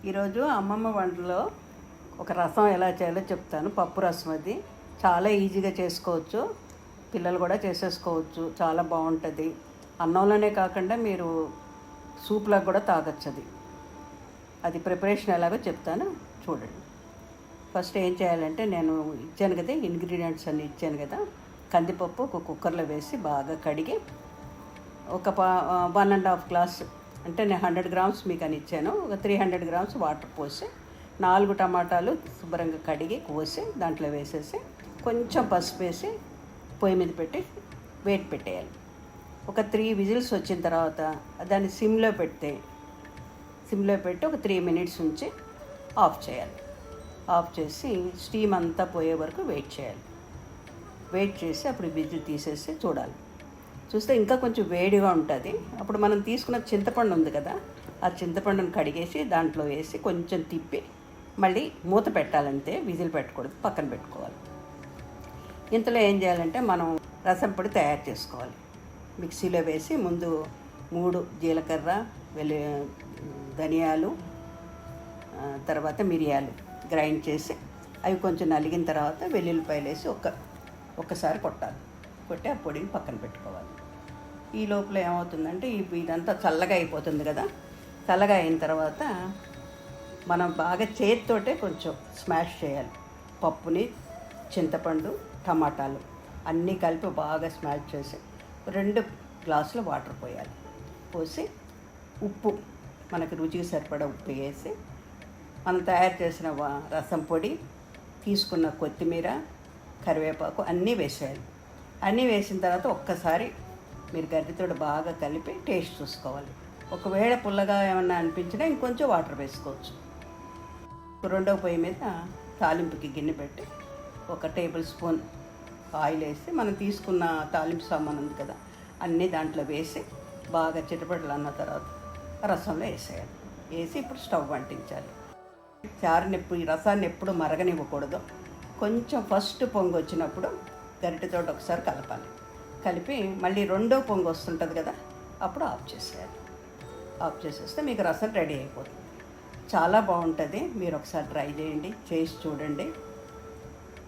ఈరోజు అమ్మమ్మ వంటలో ఒక రసం ఎలా చేయాలో చెప్తాను. పప్పు రసం అది చాలా ఈజీగా చేసుకోవచ్చు, పిల్లలు కూడా చేసేసుకోవచ్చు, చాలా బాగుంటుంది. అన్నంలోనే కాకుండా మీరు సూప్లాగా కూడా తాగొచ్చు. అది ప్రిపరేషన్ ఎలాగో చెప్తాను, చూడండి. ఫస్ట్ ఏం చేయాలంటే, నేను ఇచ్చాను కదా ఇంగ్రీడియంట్స్ అన్నీ ఇచ్చాను కదా. కందిపప్పు ఒక కుక్కర్లో వేసి బాగా కడిగి ఒక 1.5 గ్లాస్ అంటే నేను 100 గ్రామ్స్ మీకు అని ఇచ్చాను. ఒక 300 గ్రామ్స్ వాటర్ పోసి 4 టమాటాలు శుభ్రంగా కడిగి కోసి దాంట్లో వేసేసి కొంచెం పసుపు వేసి పొయ్యి మీద పెట్టి వేడి పెట్టేయాలి. ఒక 3 విజిల్స్ వచ్చిన తర్వాత దాన్ని సిమ్లో పెట్టి ఒక 3 మినిట్స్ ఉంచి ఆఫ్ చేయాలి. ఆఫ్ చేసి స్టీమ్ అంతా పోయే వరకు వెయిట్ చేయాలి. వెయిట్ చేసి అప్పుడు విజిల్ తీసేసి చూడాలి. చూస్తే ఇంకా కొంచెం వేడిగా ఉంటుంది. అప్పుడు మనం తీసుకున్న చింతపండు ఉంది కదా, ఆ చింతపండుని కడిగేసి దాంట్లో వేసి కొంచెం తిప్పి మళ్ళీ మూత పెట్టాలంటే, విజిల్ పెట్టకూడదు, పక్కన పెట్టుకోవాలి. ఇంతలో ఏం చేయాలంటే, మనం రసం పొడి తయారు చేసుకోవాలి. మిక్సీలో వేసి ముందు 3 జీలకర్ర, ధనియాలు, తర్వాత మిరియాలు గ్రైండ్ చేసి అవి కొంచెం నలిగిన తర్వాత వెల్లుల్లిపాయలు వేసి ఒక్కసారి కొట్టాలి. కొట్టి ఆ పొడిని పక్కన పెట్టుకోవాలి. ఈ లోపల ఏమవుతుందంటే, ఇదంతా చల్లగా అయిపోతుంది కదా. చల్లగా అయిన తర్వాత మనం బాగా చేతితోటే కొంచెం స్మాష్ చేయాలి. పప్పుని, చింతపండు, టమాటాలు అన్నీ కలిపి బాగా స్మాష్ చేసి 2 గ్లాసుల వాటర్ పోయాలి. పోసి ఉప్పు, మనకి రుచికి సరిపడా ఉప్పు వేసి మనం తయారు చేసిన రసం పొడి, తీసుకున్న కొత్తిమీర, కరివేపాకు అన్నీ వేసేయాలి. అన్నీ వేసిన తర్వాత ఒక్కసారి మీరు గరిటెతో బాగా కలిపి టేస్ట్ చూసుకోవాలి. ఒకవేళ పుల్లగా ఏమన్నా అనిపించినా ఇంకొంచెం వాటర్ వేసుకోవచ్చు. రెండవ పొయ్యి మీద తాలింపుకి గిన్నె పెట్టి 1 టేబుల్ స్పూన్ ఆయిల్ వేసి మనం తీసుకున్న తాలింపు సామాన్ ఉంది కదా, అన్నీ దాంట్లో వేసి బాగా చిటపటలు అన్న తర్వాత రసంలో వేసేయాలి. వేసి ఇప్పుడు స్టవ్ అంటించాలి. ఈ రసాన్ని ఎప్పుడు మరగనివ్వకూడదు. కొంచెం ఫస్ట్ పొంగు వచ్చినప్పుడు గరిటెతో ఒకసారి కలపాలి. కలిపి మళ్ళీ రెండో పొంగు వస్తుంటుంది కదా, అప్పుడు ఆఫ్ చేసేయాలి. ఆఫ్ చేసేస్తే మీకు రసం రెడీ అయిపోతుంది. చాలా బాగుంటుంది. మీరు ఒకసారి ట్రై చేయండి, చేసి చూడండి.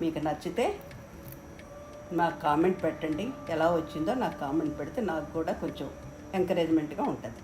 మీకు నచ్చితే నాకు కామెంట్ పెట్టండి. ఎలా వచ్చిందో నాకు కామెంట్ పెడితే నాకు కూడా కొంచెం ఎంకరేజ్మెంట్గా ఉంటుంది.